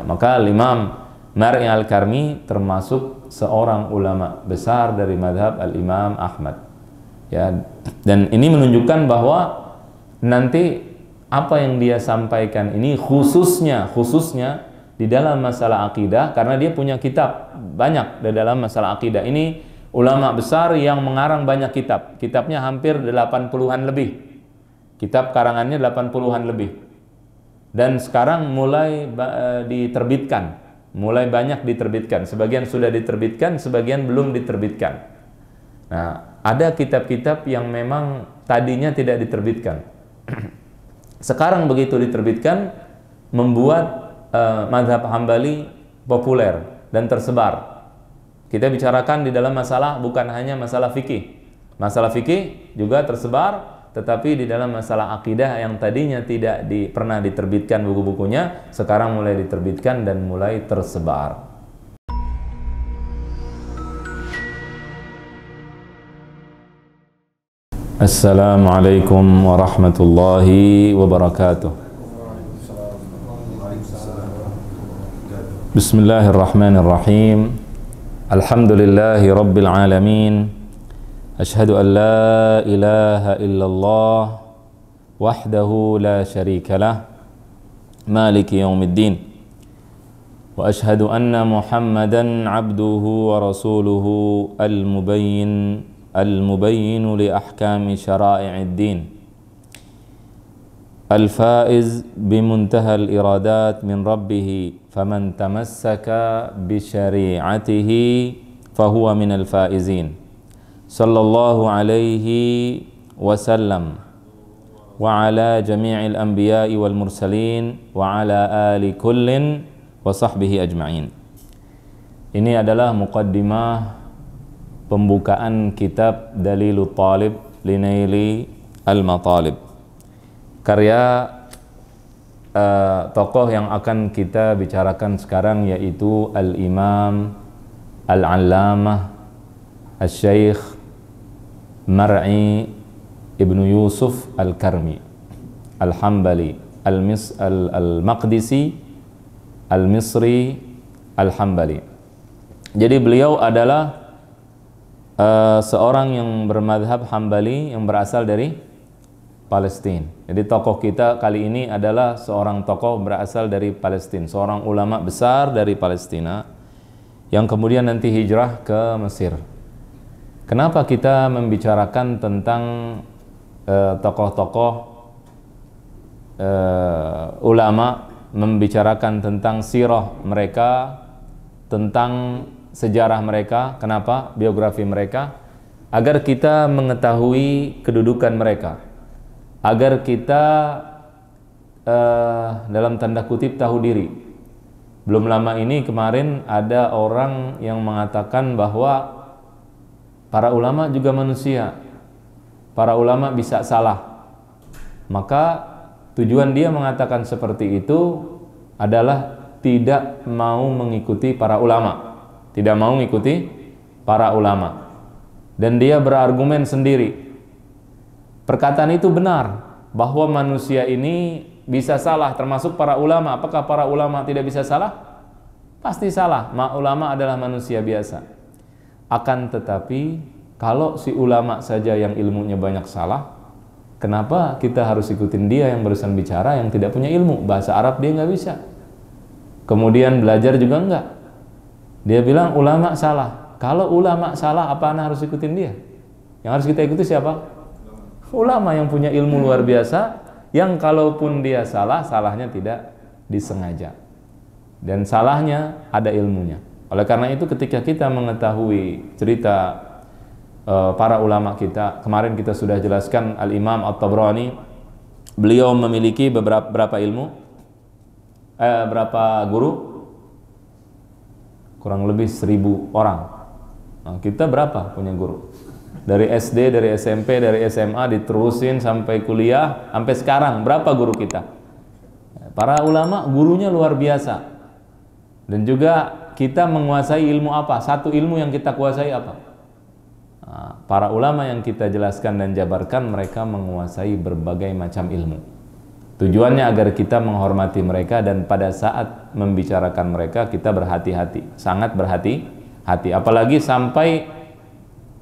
maka Imam Mar'i Al-Karmi termasuk seorang ulama besar dari madhab Al-Imam Ahmad. Ya, dan ini menunjukkan bahwa nanti apa yang dia sampaikan ini khususnya di dalam masalah akidah, karena dia punya kitab banyak di dalam masalah akidah. Ini ulama besar yang mengarang banyak kitab. Kitabnya hampir 80-an lebih. Kitab karangannya 80-an lebih. Dan sekarang mulai diterbitkan. Mulai banyak diterbitkan. Sebagian sudah diterbitkan, sebagian belum diterbitkan. Nah, ada kitab-kitab yang memang tadinya tidak diterbitkan. Sekarang begitu diterbitkan, membuat mazhab Hambali populer dan tersebar. Kita bicarakan di dalam masalah bukan hanya masalah fikih. Masalah fikih juga tersebar, tetapi di dalam masalah akidah yang tadinya tidak pernah diterbitkan buku-bukunya, sekarang mulai diterbitkan dan mulai tersebar. Assalamualaikum warahmatullahi wabarakatuh. Bismillahirrahmanirrahim. Alhamdulillahi rabbil alamin. Ashhadu an la ilaha illallah wahdahu la syarikalah maliki yaumiddin. Wa ashhadu anna Muhammadan abduhu wa rasuluhu المبين لأحكام شرائع الدين الفائز بمنتهى الإرادات من ربه فمن تمسك بشريعته فهو من الفائزين صلى الله عليه وسلم وعلى جميع الأنبياء والمرسلين وعلى آل كل وصحبه أجمعين. Ini adalah muqaddimah pembukaan kitab Dalilul Talib Linaili Al-Matalib, karya tokoh yang akan kita bicarakan sekarang, yaitu Al-Imam Al-Allamah Al-Syeikh Mar'i Ibnu Yusuf Al-Karmi Al-Hambali Al-Maqdisi Al-Misri Al-Hambali. Jadi beliau adalah seorang yang bermadhab Hambali yang berasal dari Palestina. Jadi tokoh kita kali ini adalah seorang tokoh berasal dari Palestina, seorang ulama besar dari Palestina yang kemudian nanti hijrah ke Mesir. Kenapa kita membicarakan tentang tokoh-tokoh ulama, membicarakan tentang sirah mereka, tentang sejarah mereka? Kenapa? Biografi mereka, agar kita mengetahui kedudukan mereka, agar kita dalam tanda kutip tahu diri. Belum lama ini kemarin ada orang yang mengatakan bahwa para ulama juga manusia, para ulama bisa salah. Maka tujuan dia mengatakan seperti itu adalah tidak mau mengikuti para ulama, tidak mau mengikuti para ulama, dan dia berargumen sendiri. Perkataan itu benar, bahwa manusia ini bisa salah, termasuk para ulama. Apakah para ulama tidak bisa salah? Pasti salah. Ulama adalah manusia biasa. Akan tetapi kalau si ulama saja yang ilmunya banyak salah, kenapa kita harus ikutin dia yang barusan bicara, yang tidak punya ilmu? Bahasa Arab dia nggak bisa, kemudian belajar juga enggak. Dia bilang ulama salah. Kalau ulama salah, apa anda harus ikutin dia? Yang harus kita ikuti siapa? Ulama yang punya ilmu luar biasa, yang kalaupun dia salah, salahnya tidak disengaja, dan salahnya ada ilmunya. Oleh karena itu, ketika kita mengetahui cerita para ulama kita, kemarin kita sudah jelaskan Al-Imam At-Tabrani, beliau memiliki berapa ilmu? Berapa guru? Kurang lebih 1000 orang. Nah, kita berapa punya guru? Dari SD, dari SMP, dari SMA, diterusin sampai kuliah, sampai sekarang berapa guru kita? Para ulama gurunya luar biasa. Dan juga kita menguasai ilmu apa? Satu ilmu yang kita kuasai apa? Nah, para ulama yang kita jelaskan dan jabarkan, mereka menguasai berbagai macam ilmu. Tujuannya agar kita menghormati mereka dan pada saat membicarakan mereka kita berhati-hati, sangat berhati-hati. Apalagi sampai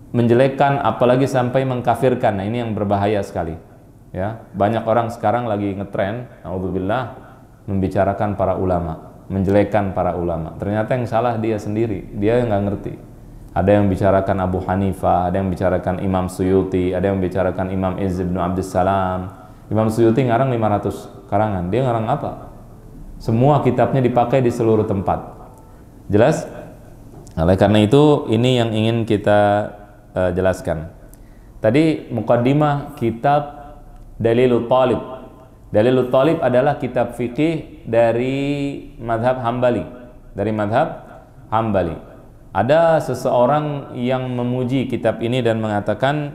menjelekkan, apalagi sampai mengkafirkan. Nah, ini yang berbahaya sekali. Ya, banyak orang sekarang lagi ngetren, naudzubillah, membicarakan para ulama, menjelekkan para ulama. Ternyata yang salah dia sendiri, dia nggak ngerti. Ada yang bicarakan Abu Hanifah, ada yang bicarakan Imam Suyuti, ada yang bicarakan Imam Izz bin Abdussalam. Imam Suyuti ngarang 500 karangan. Dia ngarang apa? Semua kitabnya dipakai di seluruh tempat. Jelas? Oleh karena itu, ini yang ingin kita jelaskan. Tadi muqaddimah kitab Dalilut Talib. Dalilut Talib adalah kitab fikih dari mazhab Hambali. Dari mazhab Hambali. Ada seseorang yang memuji kitab ini dan mengatakan,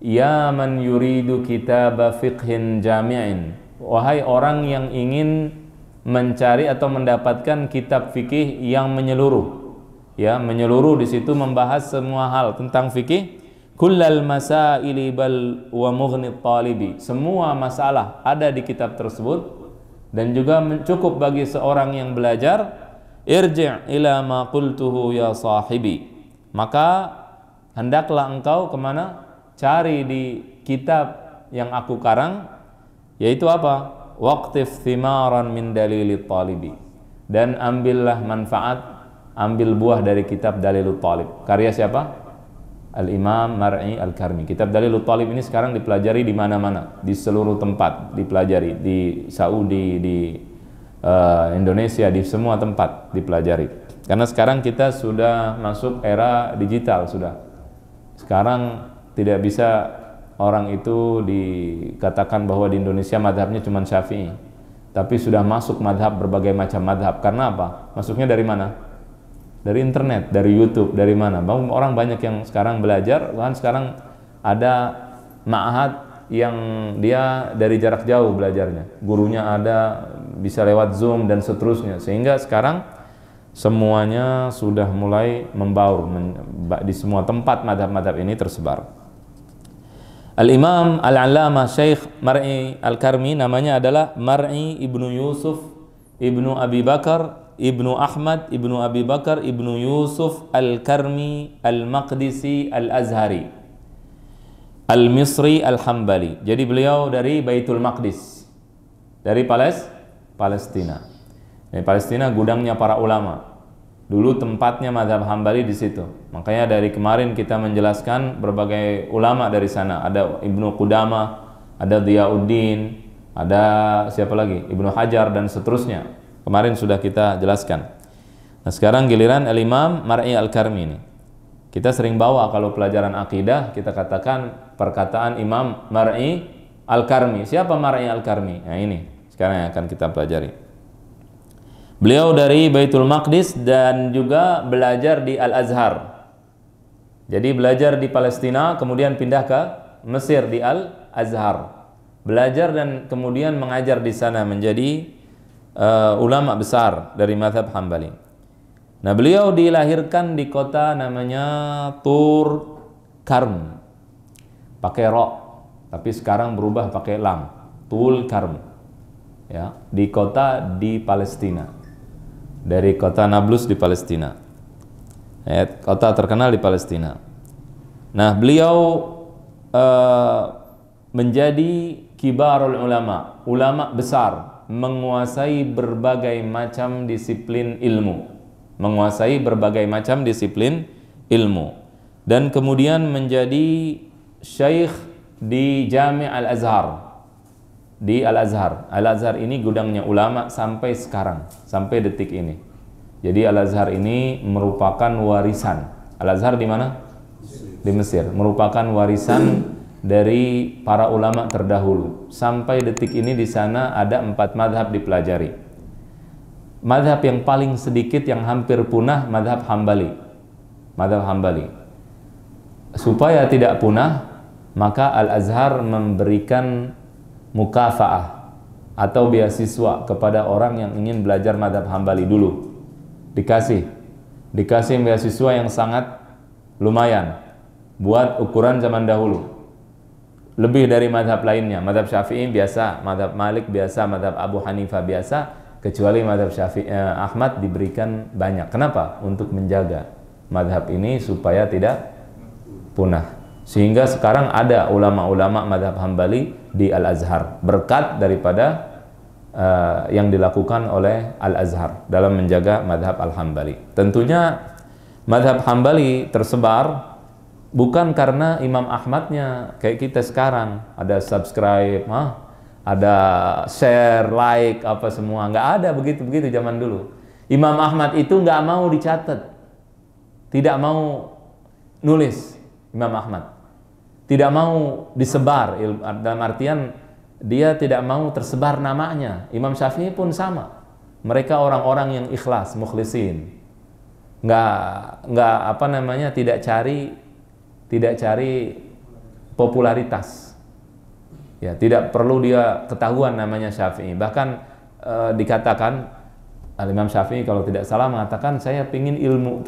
ya man yuridu kitaba fiqhin jami'in, wahai orang yang ingin mencari atau mendapatkan kitab fikih yang menyeluruh, ya, menyeluruh di situ membahas semua hal tentang fikih, kullal masaili bal wa mughni talibi, semua masalah ada di kitab tersebut dan juga cukup bagi seorang yang belajar. Irji' ila ma qultuhu ya sahibi, maka hendaklah engkau kemana? Cari di kitab yang aku karang, yaitu apa? Waqtif thimaran min dalilit talibi, dan ambillah manfaat, ambil buah dari kitab Dalilut Talib. Karya siapa? Al-Imam Mar'i Al-Karmi. Kitab Dalilut Talib ini sekarang dipelajari di mana-mana, di seluruh tempat dipelajari, di Saudi, di Indonesia, di semua tempat dipelajari. Karena sekarang kita sudah masuk era digital sudah. Sekarang tidak bisa orang itu dikatakan bahwa di Indonesia madhabnya cuma Syafi'i, tapi sudah masuk madhab, berbagai macam madhab. Karena apa? Masuknya dari mana? Dari internet, dari YouTube, dari mana? Orang banyak yang sekarang belajar, bahkan sekarang ada ma'had yang dia dari jarak jauh belajarnya, gurunya ada, bisa lewat Zoom dan seterusnya, sehingga sekarang semuanya sudah mulai membaur di semua tempat madhab-madhab ini tersebar. Al-Imam Al-Allamah Syekh Mar'i Al-Karmi, namanya adalah Mar'i Ibnu Yusuf Ibnu Abi Bakar Ibnu Ahmad Ibnu Abi Bakar Ibnu Yusuf Al-Karmi Al-Maqdisi Al-Azhari Al-Misri Al-Hambali. Jadi beliau dari Baitul Maqdis, dari Palestina. Di Palestina gudangnya para ulama. Dulu tempatnya mazhab Hambali di situ. Makanya dari kemarin kita menjelaskan berbagai ulama dari sana. Ada Ibnu Qudamah, ada Diyauddin, ada siapa lagi? Ibnu Hajar dan seterusnya. Kemarin sudah kita jelaskan. Nah, sekarang giliran Al-Imam Mar'i Al-Karmi ini. Kita sering bawa kalau pelajaran akidah, kita katakan perkataan Imam Mar'i Al-Karmi. Siapa Mar'i Al-Karmi? Nah, ini sekarang yang akan kita pelajari. Beliau dari Baitul Maqdis dan juga belajar di Al-Azhar. Jadi belajar di Palestina, kemudian pindah ke Mesir di Al-Azhar. Belajar dan kemudian mengajar di sana, menjadi ulama besar dari mazhab Hambali. Nah, beliau dilahirkan di kota namanya Tur Karm, pakai ro, tapi sekarang berubah pakai lam, Tul Karm, ya, di kota di Palestina, dari kota Nablus di Palestina, ya, kota terkenal di Palestina. Nah, beliau menjadi kibarul ulama, ulama besar, menguasai berbagai macam disiplin ilmu. Menguasai berbagai macam disiplin ilmu, dan kemudian menjadi syekh di Jami' Al-Azhar, di Al-Azhar. Al-Azhar ini gudangnya ulama sampai sekarang, sampai detik ini. Jadi Al-Azhar ini merupakan warisan. Al-Azhar di mana? Di Mesir. Merupakan warisan dari para ulama terdahulu. Sampai detik ini di sana ada 4 madhab dipelajari. Madhab yang paling sedikit yang hampir punah madhab Hambali. Madhab Hambali. Supaya tidak punah, maka Al-Azhar memberikan mukafa'ah atau beasiswa kepada orang yang ingin belajar madhab Hambali dulu. Dikasih beasiswa yang sangat lumayan buat ukuran zaman dahulu. lebih dari madhab lainnya. Madhab Syafi'i biasa, madhab Malik biasa, madhab Abu Hanifah biasa, kecuali madhab Ahmad diberikan banyak. Kenapa? Untuk menjaga madhab ini supaya tidak punah. Sehingga sekarang ada ulama-ulama madhab Hambali di Al-Azhar berkat daripada yang dilakukan oleh Al-Azhar dalam menjaga madhab Al-Hambali. Tentunya madhab Hambali tersebar bukan karena Imam Ahmadnya kayak kita sekarang ada subscribe, ada share, like, apa semua. Nggak ada begitu-begitu zaman dulu. Imam Ahmad itu nggak mau dicatat, tidak mau nulis. Imam Ahmad tidak mau disebar, dalam artian dia tidak mau tersebar namanya. Imam Syafi'i pun sama. Mereka orang-orang yang ikhlas, mukhlisin. Nggak apa namanya, tidak cari popularitas. Ya, tidak perlu dia ketahuan namanya Syafi'i. Bahkan dikatakan Imam Syafi'i kalau tidak salah mengatakan, saya ingin ilmu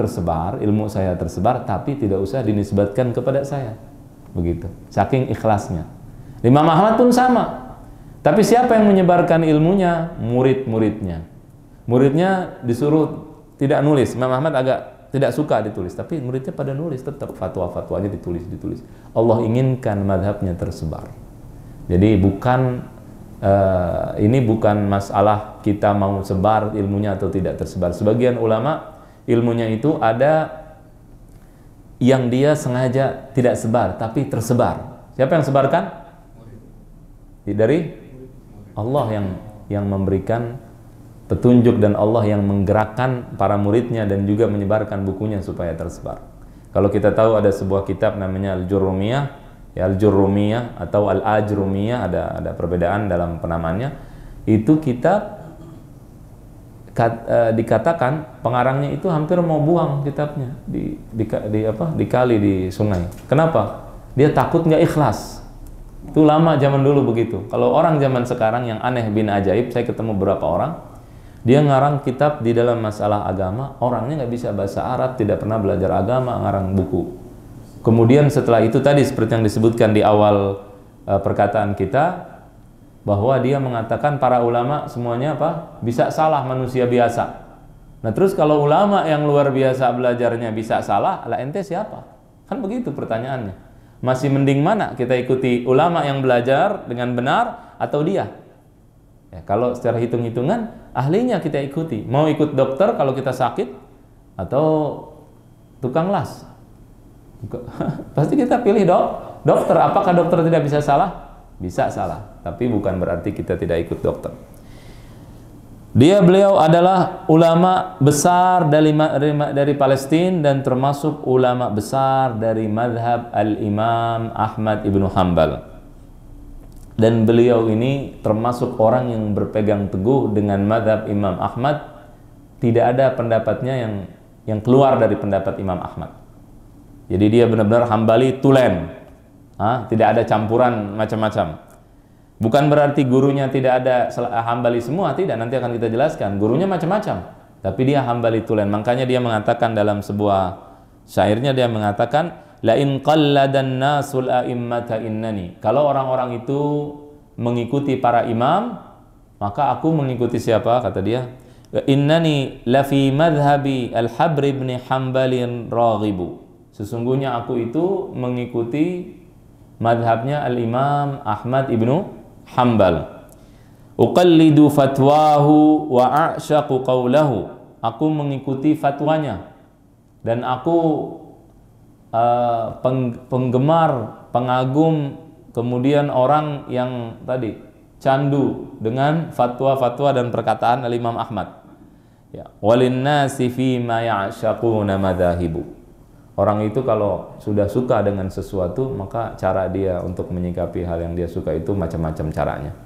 saya tersebar, tapi tidak usah dinisbatkan kepada saya. Begitu, saking ikhlasnya. Imam Ahmad pun sama. Tapi siapa yang menyebarkan ilmunya? Murid-muridnya. Muridnya disuruh tidak nulis. Imam Ahmad agak tidak suka ditulis, tapi muridnya pada nulis, tetap fatwa-fatwanya ditulis. Allah inginkan madhabnya tersebar. Jadi ini bukan masalah kita mau sebar ilmunya atau tidak tersebar. Sebagian ulama ilmunya itu ada yang dia sengaja tidak sebar tapi tersebar. Siapa yang sebarkan? Dari Allah yang memberikan petunjuk, dan Allah yang menggerakkan para muridnya dan juga menyebarkan bukunya supaya tersebar. Kalau kita tahu ada sebuah kitab namanya Al-Jurrumiyah, ya, Al-Jurrumiyah atau Al-Ajrumiyah, ada perbedaan dalam penamaannya. Itu kitab dikatakan pengarangnya itu hampir mau buang kitabnya di kali, di sungai. Kenapa? Dia takut nggak ikhlas. Itu lama zaman dulu begitu. Kalau orang zaman sekarang yang aneh bin ajaib, saya ketemu beberapa orang, dia ngarang kitab di dalam masalah agama, orangnya nggak bisa bahasa Arab, tidak pernah belajar agama, ngarang buku. Kemudian setelah itu tadi seperti yang disebutkan di awal perkataan kita, bahwa dia mengatakan para ulama semuanya apa? Bisa salah, manusia biasa. Nah terus kalau ulama yang luar biasa belajarnya bisa salah, lah ente siapa? Kan begitu pertanyaannya. Masih mending mana kita ikuti ulama yang belajar dengan benar atau dia? Ya, kalau secara hitung-hitungan ahlinya kita ikuti. Mau ikut dokter kalau kita sakit atau tukang las? Pasti kita pilih dokter. Apakah dokter tidak bisa salah? Bisa salah, tapi bukan berarti kita tidak ikut dokter. Beliau adalah ulama besar dari Palestina dan termasuk ulama besar dari madhab Al-Imam Ahmad ibnu Hanbal. Dan beliau ini termasuk orang yang berpegang teguh dengan madhab Imam Ahmad. Tidak ada pendapatnya yang keluar dari pendapat Imam Ahmad. Jadi dia benar-benar Hambali tulen. Tidak ada campuran macam-macam. Bukan berarti gurunya tidak ada Hambali semua, tidak, nanti akan kita jelaskan. Gurunya macam-macam, tapi dia Hambali tulen. Makanya dia mengatakan dalam sebuah syairnya, dia mengatakan, la in qalladan nasul a'immata innani. Kalau orang-orang itu mengikuti para imam, maka aku mengikuti siapa? Kata dia, innani la fi madhhabi al-Habr ibn Hanbalin raghibu. Sesungguhnya aku itu mengikuti madhabnya Al-Imam Ahmad ibnu Hanbal. Uqallidu fatwahu wa a'syaqu qawlahu. Aku mengikuti fatwanya dan aku penggemar, pengagum, kemudian orang yang tadi candu dengan fatwa-fatwa dan perkataan Al-Imam Ahmad. Ya, walin nasi fi ma ya'syaquna madhahibu. Orang itu kalau sudah suka dengan sesuatu, maka cara dia untuk menyikapi hal yang dia suka itu macam-macam caranya.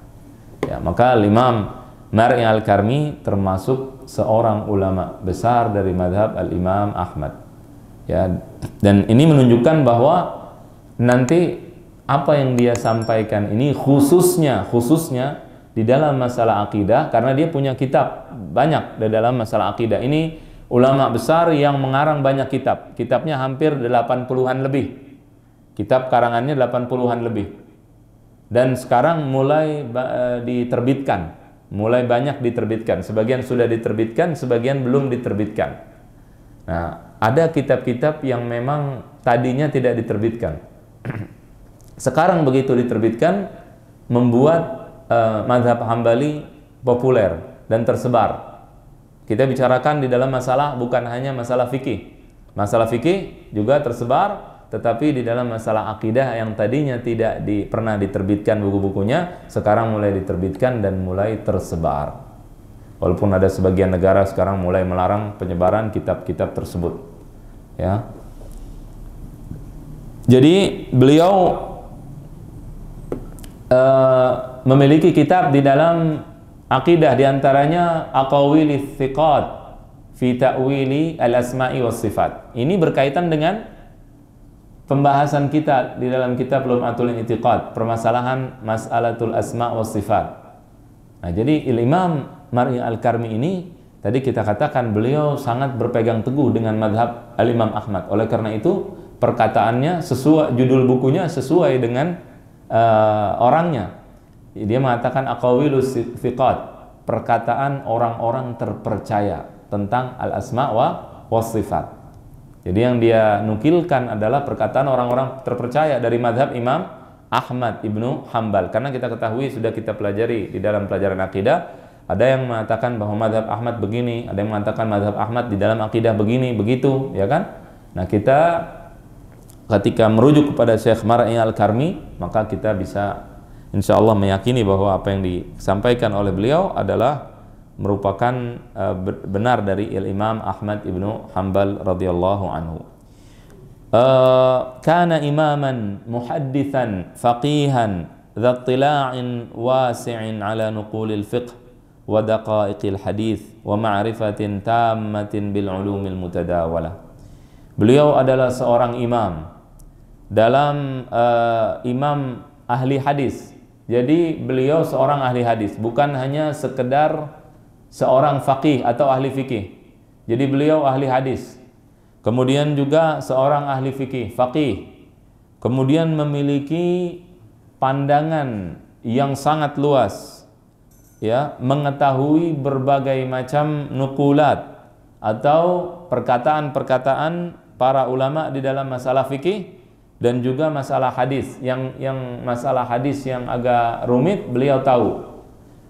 Ya, maka Imam Mar'i al-Karmi termasuk seorang ulama besar dari madhab Al-Imam Ahmad. Ya, dan ini menunjukkan bahwa nanti apa yang dia sampaikan ini khususnya di dalam masalah akidah, karena dia punya kitab banyak di dalam masalah akidah. Ini ulama besar yang mengarang banyak kitab. Kitabnya hampir 80-an lebih. Kitab karangannya 80-an lebih. dan sekarang mulai diterbitkan, mulai banyak diterbitkan. Sebagian sudah diterbitkan, sebagian belum diterbitkan. Nah, ada kitab-kitab yang memang tadinya tidak diterbitkan. Sekarang begitu diterbitkan, membuat mazhab Hambali populer dan tersebar. Kita bicarakan di dalam masalah bukan hanya masalah fikih. Masalah fikih juga tersebar, tetapi di dalam masalah akidah yang tadinya tidak pernah diterbitkan buku-bukunya, sekarang mulai diterbitkan dan mulai tersebar. Walaupun ada sebagian negara sekarang mulai melarang penyebaran kitab-kitab tersebut. Ya. Jadi beliau memiliki kitab di dalam akidah, diantaranya Aqawilith Thiqat fi Ta'wili al-Asma'i was Sifat. Ini berkaitan dengan pembahasan kita di dalam kitab Lum'atul I'tiqad, permasalahan mas'alatul asma' was sifat. Nah, jadi Imam Mar'i al-Karmi ini tadi kita katakan beliau sangat berpegang teguh dengan mazhab Al-Imam Ahmad. Oleh karena itu perkataannya sesuai, judul bukunya sesuai dengan orangnya. Dia mengatakan aqawilus thiqat, perkataan orang-orang terpercaya tentang al-asma' wa sifat. Jadi yang dia nukilkan adalah perkataan orang-orang terpercaya dari mazhab Imam Ahmad ibnu Hambal. Karena kita ketahui, sudah kita pelajari di dalam pelajaran akidah, ada yang mengatakan bahwa mazhab Ahmad begini, ada yang mengatakan mazhab Ahmad di dalam akidah begini, begitu, ya kan? Nah, kita ketika merujuk kepada Syekh Mar'i al-Karmi, maka kita bisa insya Allah meyakini bahwa apa yang disampaikan oleh beliau adalah merupakan benar dari Imam Ahmad ibnu Hambal radhiyallahu anhu. Kana imaman muhaddithan faqihan dha ittila'in wasi'in ala nuqulil fiqh wa daqa'iqil hadith wa ma'rifatin tammatin bil ulumil mutadawalah. Beliau adalah seorang imam dalam imam ahli hadis. Jadi beliau seorang ahli hadis, bukan hanya sekedar seorang faqih atau ahli fikih. Jadi beliau ahli hadis. Kemudian juga seorang ahli fikih, faqih. Kemudian memiliki pandangan yang sangat luas, ya, mengetahui berbagai macam nukulat atau perkataan-perkataan para ulama di dalam masalah fikih dan juga masalah hadis. Yang masalah hadis yang agak rumit beliau tahu,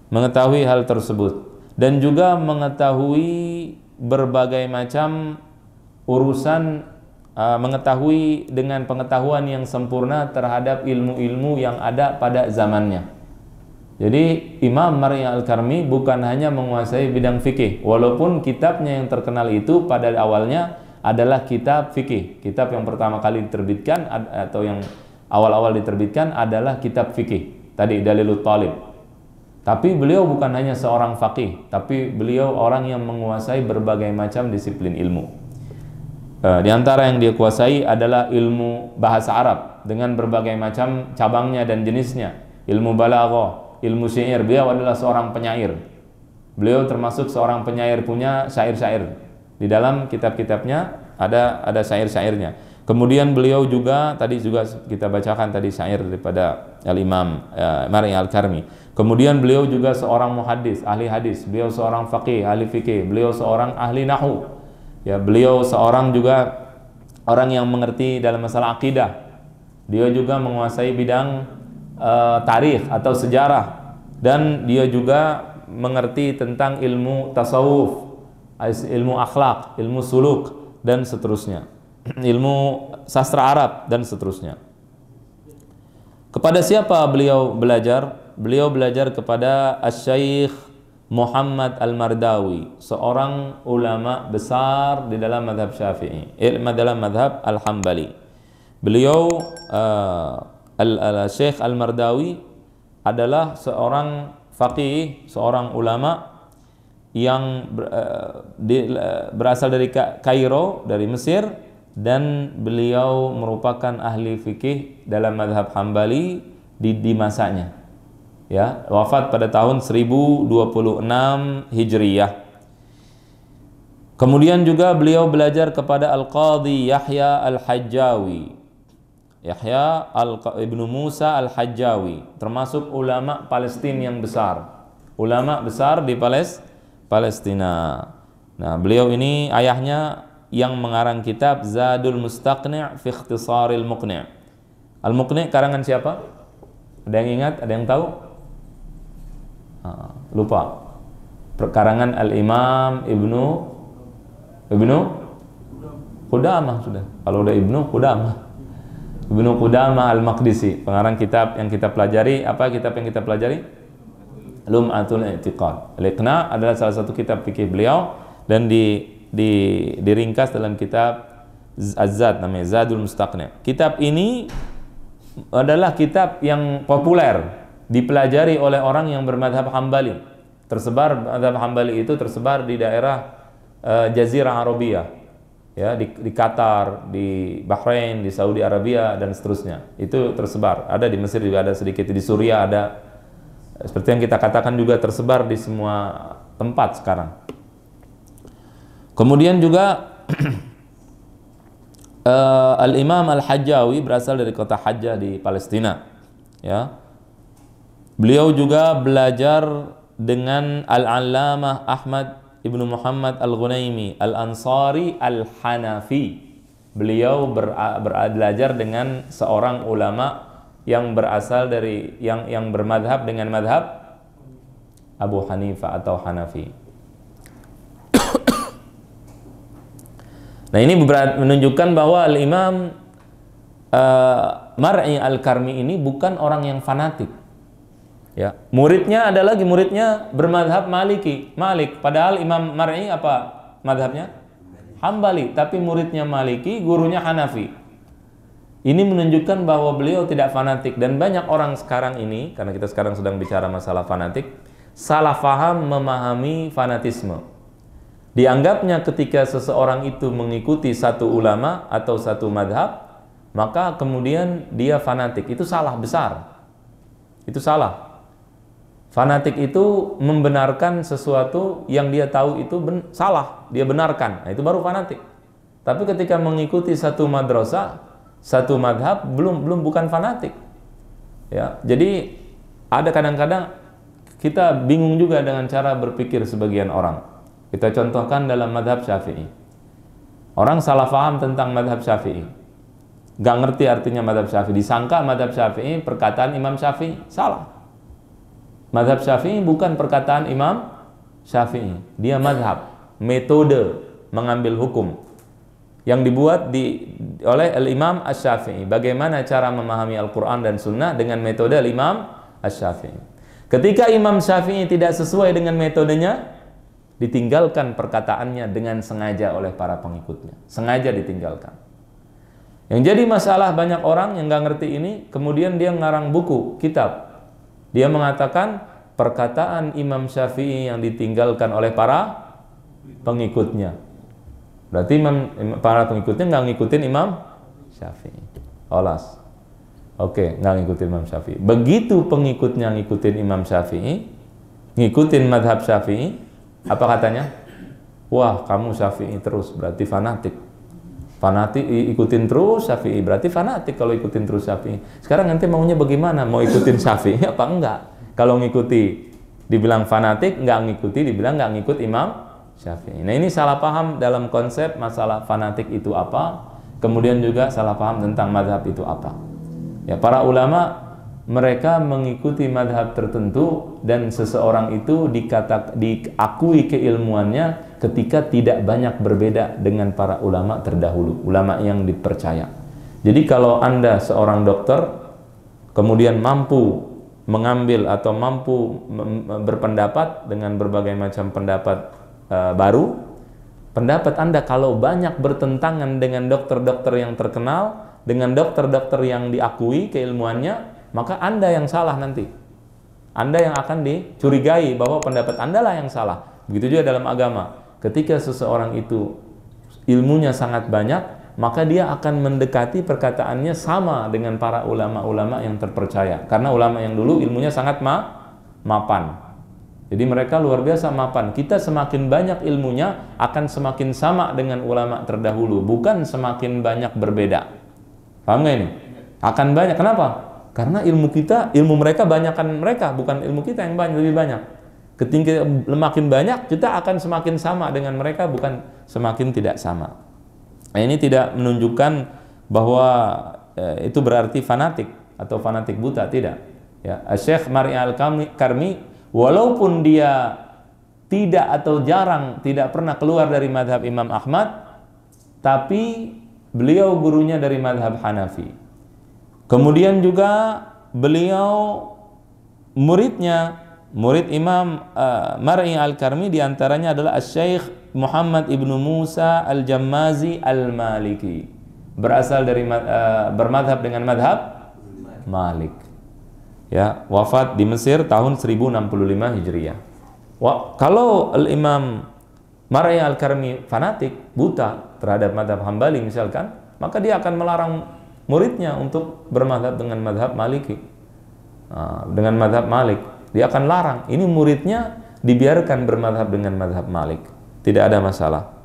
mengetahui hal tersebut, dan juga mengetahui berbagai macam urusan, mengetahui dengan pengetahuan yang sempurna terhadap ilmu-ilmu yang ada pada zamannya. Jadi Imam Mar'i al-Karmi bukan hanya menguasai bidang fikih, walaupun kitabnya yang terkenal itu pada awalnya adalah kitab fikih. Kitab yang pertama kali diterbitkan atau yang awal-awal diterbitkan adalah kitab fikih. Tadi Dalilut Talib. Tapi beliau bukan hanya seorang faqih, tapi beliau orang yang menguasai berbagai macam disiplin ilmu. Di antara yang dia kuasai adalah ilmu bahasa Arab dengan berbagai macam cabangnya dan jenisnya. Ilmu balaghah, ilmu syair. Beliau adalah seorang penyair. Beliau termasuk seorang penyair, punya syair-syair. Di dalam kitab-kitabnya ada syair-syairnya. Kemudian beliau juga, tadi juga kita bacakan tadi syair daripada Al-Imam Mar'i al-Karmi. Kemudian beliau juga seorang muhaddis, ahli hadis. Beliau seorang faqih, ahli fikih. Beliau seorang ahli nahwu. Ya, beliau seorang juga orang yang mengerti dalam masalah akidah. Dia juga menguasai bidang tarikh atau sejarah, dan dia juga mengerti tentang ilmu tasawuf, ilmu akhlak, ilmu suluk, dan seterusnya, ilmu sastra Arab, dan seterusnya. Kepada siapa beliau belajar? Beliau belajar kepada Asy-Syaikh Muhammad Al-Mardawi, seorang ulama besar di dalam mazhab Syafi'i, dalam mazhab Al-Hambali. Beliau Syekh Al-Mardawi adalah seorang faqih, seorang ulama yang berasal dari Kairo, dari Mesir, dan beliau merupakan ahli fikih dalam mazhab Hambali di masanya. Ya, wafat pada tahun 1026 Hijriyah. Kemudian juga beliau belajar kepada Al-Qadhi Yahya Al-Hajjawi. Yahya ibnu Musa al-Hajjawi, termasuk ulama Palestina yang besar, ulama besar di Palestina. Nah, beliau ini ayahnya yang mengarang kitab Zadul Mustaqni' fi Ikhtisaril Muqni'. Al-Muqni' karangan siapa? Ada yang ingat? Ada yang tahu? Lupa. Karangan Al-Imam Ibnu Qudamah sudah. Kalau udah Ibnu Qudamah Al-Maqdisi, pengarang kitab yang kita pelajari. Apa kitab yang kita pelajari? Lum'atul I'tiqad. Al-Iqna' adalah salah satu kitab fikih beliau dan diringkas dalam kitab Az-Zad, namanya Zadul Mustaqni'. Kitab ini adalah kitab yang populer, dipelajari oleh orang yang bermadhab Hambali. Madhab Hambali itu tersebar di daerah Jazirah Arabia, ya, di Qatar, di Bahrain, di Saudi Arabia dan seterusnya. Itu tersebar. Ada di Mesir juga, ada sedikit di Suriah ada. Seperti yang kita katakan juga tersebar di semua tempat sekarang. Kemudian juga Al-Imam Al-Hajjawi berasal dari kota Hajjah di Palestina, ya. Beliau juga belajar dengan Al-Allamah Ahmad Ibnu Muhammad Al-Ghunaymi Al-Ansari Al-Hanafi. Beliau belajar dengan seorang ulama yang berasal dari yang bermadhab dengan madhab Abu Hanifah atau Hanafi. Nah, ini menunjukkan bahwa Al-Imam Mar'i Al-Karmi ini bukan orang yang fanatik. Ya, muridnya ada lagi, muridnya bermadhab Malik. Padahal Imam Mar'i apa madhabnya? Hambali. Tapi muridnya Maliki, gurunya Hanafi. Ini menunjukkan bahwa beliau tidak fanatik. Dan banyak orang sekarang ini, karena kita sekarang sedang bicara masalah fanatik, salah faham memahami fanatisme. Dianggapnya ketika seseorang itu mengikuti satu ulama atau satu madhab, maka kemudian dia fanatik. Itu salah besar. Itu salah. Fanatik itu membenarkan sesuatu yang dia tahu itu salah, dia benarkan. Nah, itu baru fanatik. Tapi ketika mengikuti satu madrasah, satu madhab, bukan fanatik. Ya, jadi ada kadang-kadang kita bingung juga dengan cara berpikir sebagian orang. Kita contohkan dalam madhab Syafi'i. Orang salah faham tentang madhab Syafi'i. Gak ngerti artinya madhab Syafi'i. Disangka madhab Syafi'i perkataan Imam Syafi'i. Salah. Madhab Syafi'i bukan perkataan Imam Syafi'i. Dia madhab, metode mengambil hukum yang dibuat oleh Al-Imam Asy-Syafi'i. Bagaimana cara memahami Al-Quran dan Sunnah dengan metode Al-Imam Asy-Syafi'i. Ketika Imam Syafi'i tidak sesuai dengan metodenya, ditinggalkan perkataannya dengan sengaja oleh para pengikutnya. Sengaja ditinggalkan. Yang jadi masalah banyak orang yang nggak ngerti ini, kemudian dia ngarang buku, kitab. Dia mengatakan perkataan Imam Syafi'i yang ditinggalkan oleh para pengikutnya. Berarti para pengikutnya nggak ngikutin Imam Syafi'i. Olas. Oke, nggak ngikutin Imam Syafi'i. Begitu pengikutnya ngikutin Imam Syafi'i, ngikutin madhab Syafi'i, apa katanya? Wah, kamu Syafi'i terus, berarti fanatik. Fanatik ikutin terus Syafi'i, berarti fanatik kalau ikutin terus Syafi'i. Sekarang nanti maunya bagaimana? Mau ikutin Syafi'i apa enggak? Kalau ngikuti dibilang fanatik, nggak ngikuti dibilang nggak ngikut Imam Syafi'i. Nah, ini salah paham dalam konsep masalah fanatik itu apa, kemudian juga salah paham tentang madhab itu apa. Ya, para ulama mereka mengikuti madhab tertentu dan seseorang itu diakui keilmuannya ketika tidak banyak berbeda dengan para ulama terdahulu, ulama yang dipercaya. Jadi kalau Anda seorang dokter kemudian mampu mengambil atau mampu berpendapat dengan berbagai macam pendapat baru, pendapat Anda kalau banyak bertentangan dengan dokter-dokter yang terkenal, dengan dokter-dokter yang diakui keilmuannya, maka Anda yang salah nanti. Anda yang akan dicurigai bahwa pendapat Anda lah yang salah. Begitu juga dalam agama. Ketika seseorang itu ilmunya sangat banyak, maka dia akan mendekati perkataannya sama dengan para ulama-ulama yang terpercaya. Karena ulama yang dulu ilmunya sangat mapan. Jadi mereka luar biasa mapan. Kita semakin banyak ilmunya akan semakin sama dengan ulama terdahulu, bukan semakin banyak berbeda. Paham nggak ini? Akan banyak. Kenapa? Karena ilmu mereka banyakkan mereka, bukan ilmu kita yang lebih banyak. Ketika makin banyak, kita akan semakin sama dengan mereka, bukan semakin tidak sama. Nah, ini tidak menunjukkan bahwa itu berarti fanatik atau fanatik buta, tidak. Ya, Syekh Mar'i Al-Karmi, walaupun dia tidak atau jarang, tidak pernah keluar dari madhab Imam Ahmad, tapi beliau gurunya dari madhab Hanafi. Kemudian juga beliau murid Imam Mar'i Al-Karmi diantaranya adalah Syekh Muhammad ibnu Musa Al-Jammazi Al-Maliki, berasal dari bermadhab dengan madhab Malik. Ya, wafat di Mesir tahun 1065 Hijriah. Kalau Imam Mar'i Al-Karmi fanatik, buta terhadap madhab Hambali misalkan, maka dia akan melarang muridnya untuk bermadhab dengan madhab Maliki, dengan madhab Malik. Dia akan larang. Ini muridnya dibiarkan bermadhab dengan madhab Malik, tidak ada masalah.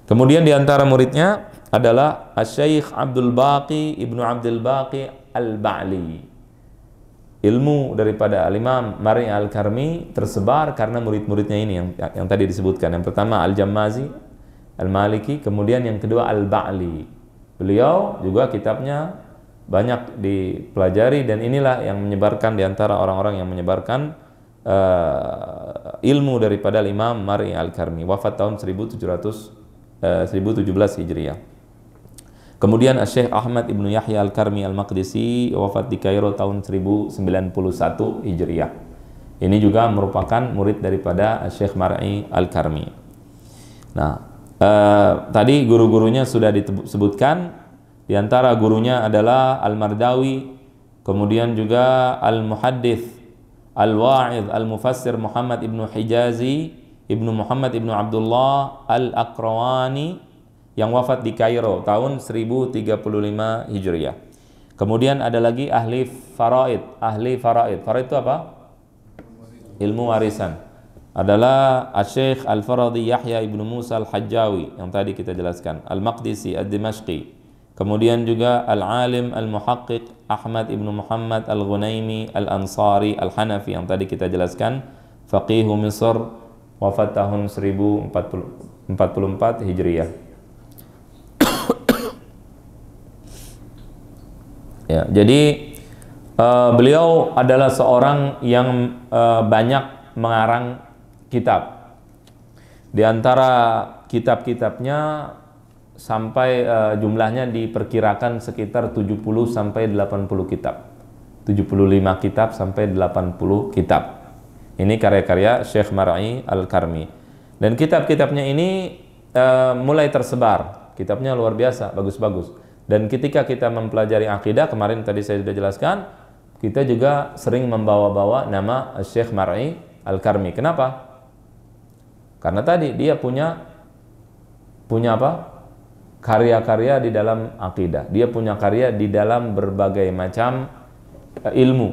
Kemudian diantara muridnya adalah Syekh Abdul Baqi ibnu Abdul Baqi Al-Ba'li. Ilmu daripada Al-Imam Mar'i Al-Karmi tersebar karena murid-muridnya ini yang tadi disebutkan. Yang pertama Al-Jammazi Al-Maliki, kemudian yang kedua Al-Ba'li. Beliau juga kitabnya banyak dipelajari, dan inilah yang menyebarkan diantara orang-orang yang menyebarkan ilmu daripada Imam Mar'i Al-Karmi. Wafat tahun 1017 Hijriah. Kemudian Syekh Ahmad ibnu Yahya Al-Karmi Al-Maqdisi, wafat di Kairo tahun 1091 Hijriah. Ini juga merupakan murid daripada Syekh Mar'i Al-Karmi. Nah, tadi guru-gurunya sudah disebutkan. Di antara gurunya adalah Al-Mardawi, kemudian juga Al-Muhaddits, Al-Wa'idh, Al-Mufassir Muhammad ibnu Hijazi, ibnu Muhammad ibnu Abdullah Al-Aqrawani, yang wafat di Kairo tahun 1035 Hijriah. Kemudian ada lagi ahli faraid. Faraid itu apa? Ilmu warisan. Adalah Syekh Al-Faradi Yahya ibnu Musa Al-Hajjawi yang tadi kita jelaskan, Al-Maqdisi Ad-Dimashqi. Kemudian juga Al-Alim Al-Muhaqqiq Ahmad ibnu Muhammad Al-Ghunaimi Al-Ansari Al-Hanafi yang tadi kita jelaskan, Faqihu Misr, wafat tahun 1044 Hijriah. Ya, jadi beliau adalah seorang yang banyak mengarang kitab. Di antara kitab-kitabnya sampai jumlahnya diperkirakan sekitar 70 sampai 80 kitab. 75 kitab sampai 80 kitab. Ini karya-karya Syekh Mar'i Al-Karmi. Dan kitab-kitabnya ini mulai tersebar. Kitabnya luar biasa, bagus-bagus. Dan ketika kita mempelajari akidah, kemarin tadi saya sudah jelaskan, kita juga sering membawa-bawa nama Syekh Mar'i Al-Karmi. Kenapa? Karena tadi dia punya apa? Karya-karya di dalam akidah. Dia punya karya di dalam berbagai macam ilmu,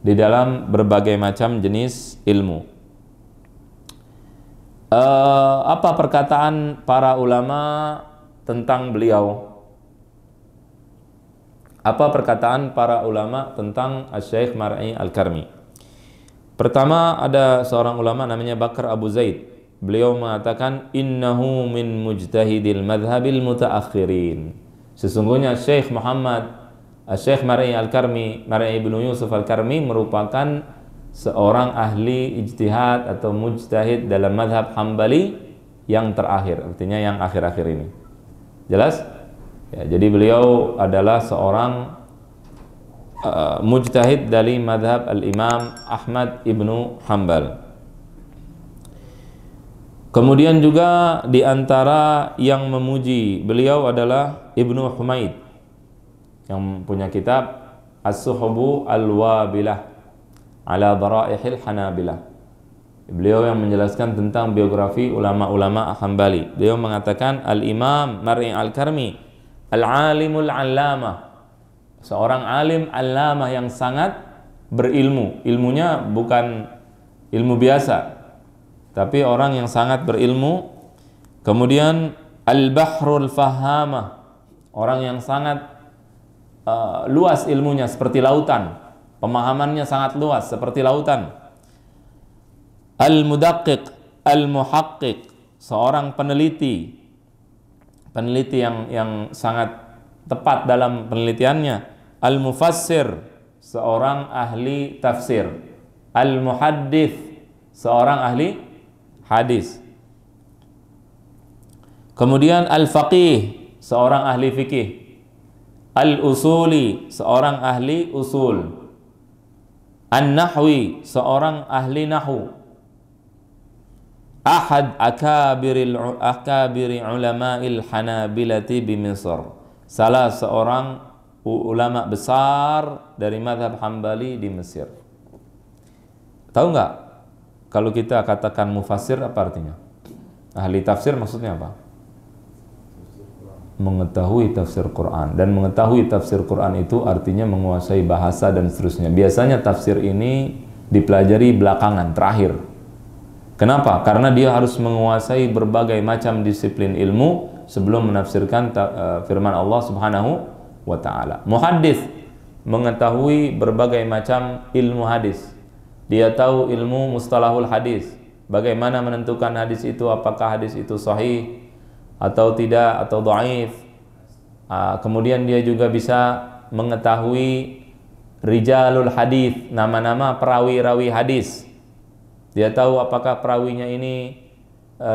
di dalam berbagai macam jenis ilmu. Apa perkataan para ulama tentang beliau? Apa perkataan para ulama tentang Syekh Mar'i Al-Karmi? Pertama, ada seorang ulama namanya Bakar Abu Zaid. Beliau mengatakan, innahu min mujtahidil madhabil mutaakhirin. Sesungguhnya Syekh Mar'i Al-Karmi, Mar'i ibnu Yusuf Al-Karmi merupakan seorang ahli ijtihad atau mujtahid dalam madhab Hambali yang terakhir, artinya yang akhir-akhir ini. Jelas? Ya, jadi beliau adalah seorang mujtahid dari madhab Al-Imam Ahmad ibnu Hanbal. Kemudian juga di antara yang memuji beliau adalah Ibnu Humaid yang punya kitab As-Suhubu Al-Wabilah ala Daraihil Hanabilah. Beliau yang menjelaskan tentang biografi ulama-ulama Hambali. Beliau mengatakan Al-Imam Mar'i Al-Karmi Al-Alimul Allamah, seorang alim allamah yang sangat berilmu. Ilmunya bukan ilmu biasa, tapi orang yang sangat berilmu. Kemudian Al-Bahrul Fahamah, orang yang sangat luas ilmunya seperti lautan, pemahamannya sangat luas seperti lautan. Al-mudaqqiq, al-muhaqqiq, seorang peneliti yang sangat tepat dalam penelitiannya. Al-mufassir, seorang ahli tafsir. Al-muhaddits, seorang ahli hadis. Kemudian al-faqih, seorang ahli fikih. Al-usuli, seorang ahli usul. An-nahwi, seorang ahli nahwu. Ahad akabiri ulama'il hanabilati bi Misr, salah seorang ulama besar dari mazhab Hambali di Mesir. Tahu nggak kalau kita katakan mufassir apa artinya? Ahli tafsir maksudnya apa? Mengetahui tafsir Quran, dan mengetahui tafsir Quran itu artinya menguasai bahasa dan seterusnya. Biasanya tafsir ini dipelajari belakangan, terakhir. Kenapa? Karena dia harus menguasai berbagai macam disiplin ilmu sebelum menafsirkan firman Allah Subhanahu wa taala. Muhaddits mengetahui berbagai macam ilmu hadis. Dia tahu ilmu mustalahul hadis. Bagaimana menentukan hadis itu, apakah hadis itu sahih atau tidak, atau dhaif. Kemudian dia juga bisa mengetahui rijalul hadis, nama-nama perawi-rawi hadis. Dia tahu apakah perawinya ini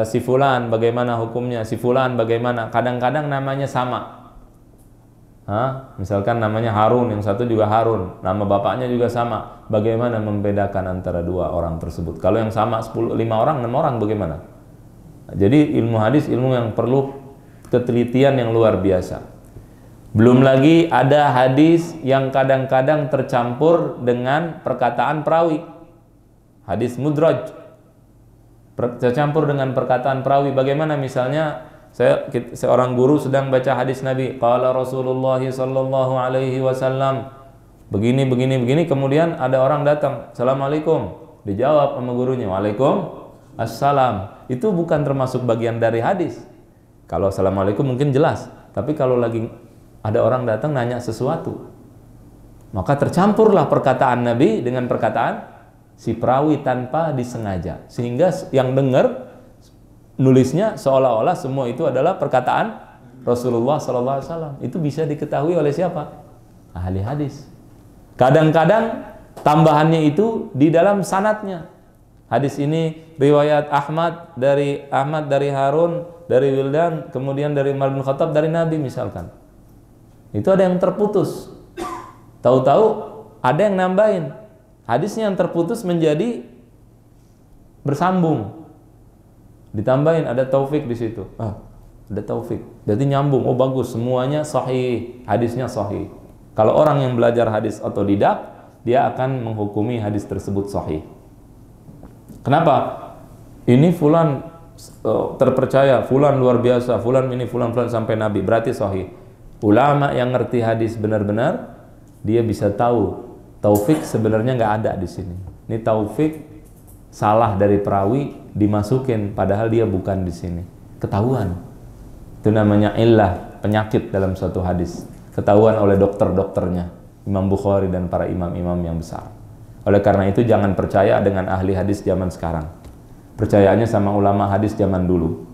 si fulan, bagaimana hukumnya, si fulan bagaimana. Kadang-kadang namanya sama. Misalkan namanya Harun, yang satu juga Harun, nama bapaknya juga sama. Bagaimana membedakan antara dua orang tersebut? Kalau yang sama 5 orang, 6 orang bagaimana? Jadi ilmu hadis ilmu yang perlu ketelitian yang luar biasa. Belum lagi ada hadis yang kadang-kadang tercampur dengan perkataan perawi. Hadis mudraj, tercampur dengan perkataan perawi. Bagaimana misalnya seorang guru sedang baca hadis Nabi, qala Rasulullah sallallahu alaihi wasallam begini, kemudian ada orang datang, assalamualaikum, dijawab sama gurunya, waalaikumsalam. Itu bukan termasuk bagian dari hadis. Kalau assalamualaikum mungkin jelas, tapi kalau lagi ada orang datang nanya sesuatu, maka tercampurlah perkataan Nabi dengan perkataan si perawi tanpa disengaja, sehingga yang dengar nulisnya seolah-olah semua itu adalah perkataan Rasulullah SAW. Itu bisa diketahui oleh siapa? Ahli hadis. Kadang-kadang tambahannya itu di dalam sanadnya. Hadis ini riwayat Ahmad dari Harun, dari Wildan, kemudian dari Umar bin Khattab, dari Nabi misalkan. Itu ada yang terputus. Tahu-tahu ada yang nambahin. Hadisnya yang terputus menjadi bersambung. Ditambahin ada taufik di situ. Ada taufik. Berarti nyambung. Oh bagus, semuanya sahih. Hadisnya sahih. Kalau orang yang belajar hadis otodidak, dia akan menghukumi hadis tersebut sahih. Kenapa? Ini fulan terpercaya, fulan luar biasa, fulan ini, fulan sampai Nabi, berarti sahih. Ulama yang ngerti hadis benar-benar, dia bisa tahu taufik sebenarnya nggak ada di sini. Ini taufik salah dari perawi dimasukin, padahal dia bukan di sini. Ketahuan. Itu namanya illah, penyakit dalam suatu hadis. Ketahuan oleh dokter-dokternya, Imam Bukhari dan para imam-imam yang besar. Oleh karena itu jangan percaya dengan ahli hadis zaman sekarang. Percayaannya sama ulama hadis zaman dulu.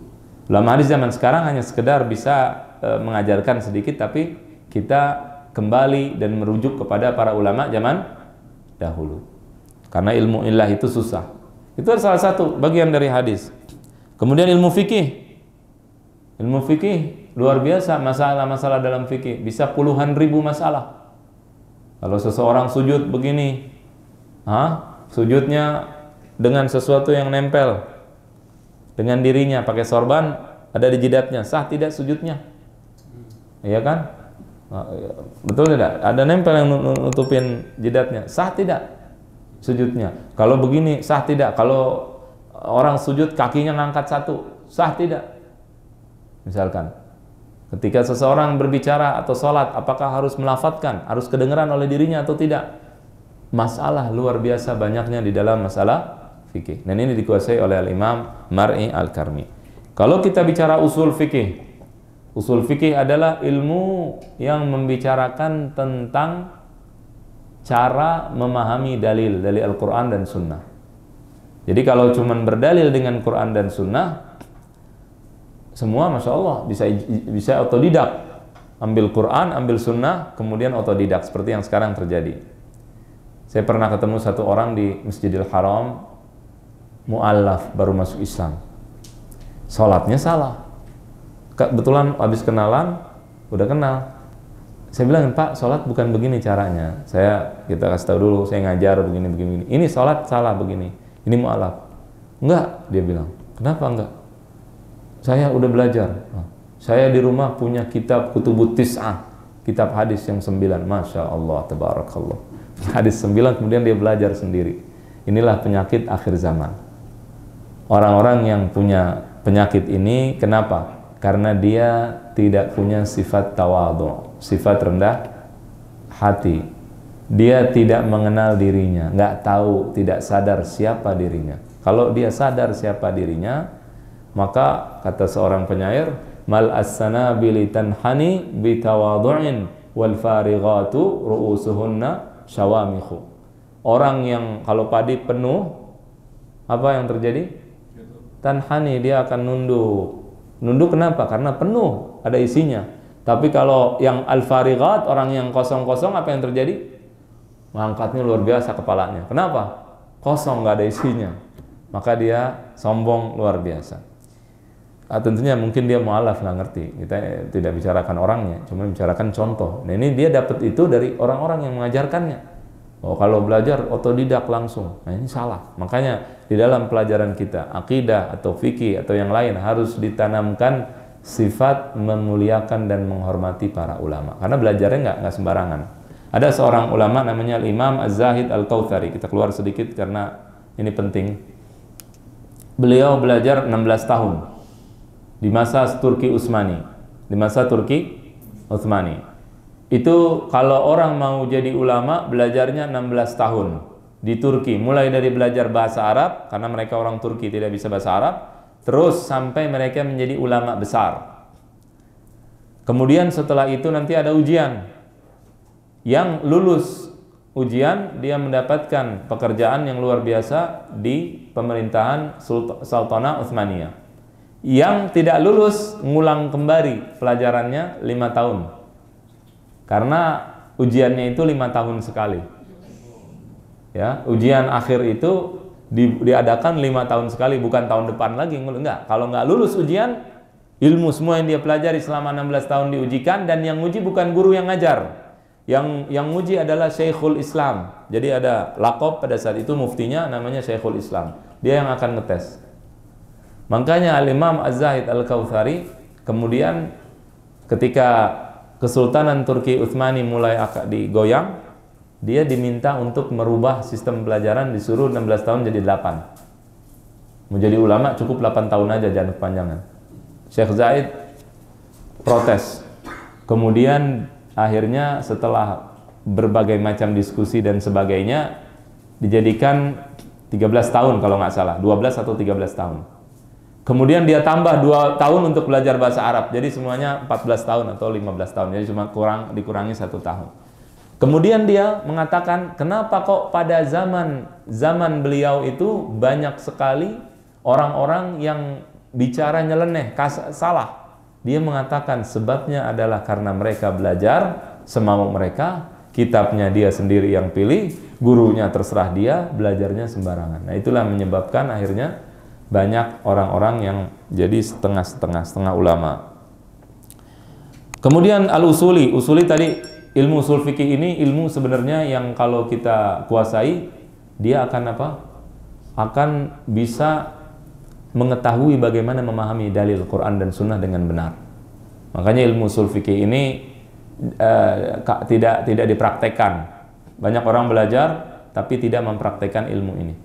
Ulama hadis zaman sekarang hanya sekedar bisa mengajarkan sedikit, tapi kita kembali dan merujuk kepada para ulama zaman dahulu. Karena ilmu illah itu susah. Itu salah satu bagian dari hadis. Kemudian ilmu fikih. Ilmu fikih luar biasa, masalah-masalah dalam fikih bisa puluhan ribu masalah. Kalau seseorang sujud begini, sujudnya dengan sesuatu yang nempel dengan dirinya, pakai sorban ada di jidatnya, sah tidak sujudnya? Iya kan? Betul tidak? Ada nempel yang nutupin jidatnya, sah tidak sujudnya? Kalau begini sah tidak? Kalau orang sujud kakinya ngangkat satu, sah tidak? Misalkan ketika seseorang berbicara atau sholat, apakah harus melafadzkan, harus kedengaran oleh dirinya atau tidak? Masalah luar biasa banyaknya di dalam masalah fikih, dan ini dikuasai oleh Al-Imam Mar'i Al-Karmi. Kalau kita bicara usul fikih, Usul fikih adalah ilmu yang membicarakan tentang cara memahami dalil dari Al-Quran dan Sunnah. Jadi kalau cuma berdalil dengan Quran dan Sunnah, semua Masya Allah bisa otodidak. Ambil Quran, ambil Sunnah, kemudian otodidak seperti yang sekarang terjadi. Saya pernah ketemu satu orang di Masjidil Haram, mu'allaf, baru masuk Islam. Sholatnya salah. Kebetulan habis kenalan, udah kenal. Saya bilang, Pak, sholat bukan begini caranya. Kita kasih tahu dulu, saya ngajar begini. Ini sholat salah begini. Ini mu'allaf. Enggak, dia bilang. Kenapa enggak? Saya udah belajar. Saya di rumah punya kitab Kutubut Tis'ah, kitab hadis yang 9. Masya Allah, tabarakallah. Hadis 9, kemudian dia belajar sendiri. Inilah penyakit akhir zaman. Orang-orang yang punya penyakit ini, kenapa? Karena dia tidak punya sifat tawadhu, sifat rendah hati. Dia tidak mengenal dirinya, nggak tahu, tidak sadar siapa dirinya. Kalau dia sadar siapa dirinya, maka kata seorang penyair, mal as-sanabili tanhani bitawadhu'in wal farighatu ru'usuhunna syawamikhu. Orang yang kalau padi penuh, apa yang terjadi? Tanhani, dia akan nunduk. Nunduk kenapa? Karena penuh, ada isinya. Tapi kalau yang al-farighat, orang yang kosong-kosong, apa yang terjadi? Mengangkatnya luar biasa kepalanya. Kenapa? Kosong, nggak ada isinya. Maka dia sombong luar biasa. Tentunya mungkin dia mu'alaf, nggak ngerti. Kita tidak bicarakan orangnya, cuma bicarakan contoh. Nah ini dia dapat itu dari orang-orang yang mengajarkannya. Oh, kalau belajar otodidak langsung. Nah ini salah. Makanya di dalam pelajaran kita, akidah atau fikih atau yang lain, harus ditanamkan sifat memuliakan dan menghormati para ulama. Karena belajarnya nggak sembarangan. Ada seorang ulama namanya Imam Az-Zahid Al-Kautsari. Kita keluar sedikit karena ini penting. Beliau belajar 16 tahun di masa Turki Utsmani. Di masa Turki Utsmani. Itu kalau orang mau jadi ulama, belajarnya 16 tahun di Turki. Mulai dari belajar bahasa Arab, karena mereka orang Turki tidak bisa bahasa Arab, terus sampai mereka menjadi ulama besar. Kemudian setelah itu nanti ada ujian. Yang lulus ujian, dia mendapatkan pekerjaan yang luar biasa di pemerintahan Sultanah Utsmaniyah. Yang tidak lulus, ngulang kembali pelajarannya 5 tahun. Karena ujiannya itu 5 tahun sekali. Ya, ujian akhir itu diadakan 5 tahun sekali, bukan tahun depan lagi. Enggak. Kalau nggak lulus ujian, ilmu semua yang dia pelajari selama 16 tahun diujikan, dan yang nguji bukan guru yang ngajar. Yang nguji adalah Syekhul Islam. Jadi ada laqab pada saat itu muftinya namanya Syekhul Islam. Dia yang akan ngetes. Makanya Al-Imam Az-Zahid Al-Kautsari kemudian ketika Kesultanan Turki Utsmani mulai digoyang, dia diminta untuk merubah sistem pelajaran, disuruh 16 tahun jadi 8. Mau jadi ulama cukup 8 tahun aja, jangan kepanjangan. Syekh Zaid protes. Kemudian akhirnya setelah berbagai macam diskusi dan sebagainya, dijadikan 13 tahun kalau nggak salah, 12 atau 13 tahun. Kemudian dia tambah 2 tahun untuk belajar bahasa Arab. Jadi semuanya 14 tahun atau 15 tahun. Jadi cuma dikurangi 1 tahun. Kemudian dia mengatakan, kenapa kok pada zaman beliau itu banyak sekali orang-orang yang bicara nyeleneh, salah. Dia mengatakan sebabnya adalah karena mereka belajar semau mereka, kitabnya dia sendiri yang pilih, gurunya terserah dia, belajarnya sembarangan. Nah itulah menyebabkan akhirnya banyak orang-orang yang jadi setengah ulama. Kemudian al-usuli tadi, ilmu usul fikih ini ilmu sebenarnya yang kalau kita kuasai, dia akan apa? Akan bisa mengetahui bagaimana memahami dalil Quran dan Sunnah dengan benar. Makanya ilmu usul fikih ini tidak dipraktekkan. Banyak orang belajar tapi tidak mempraktekkan ilmu ini.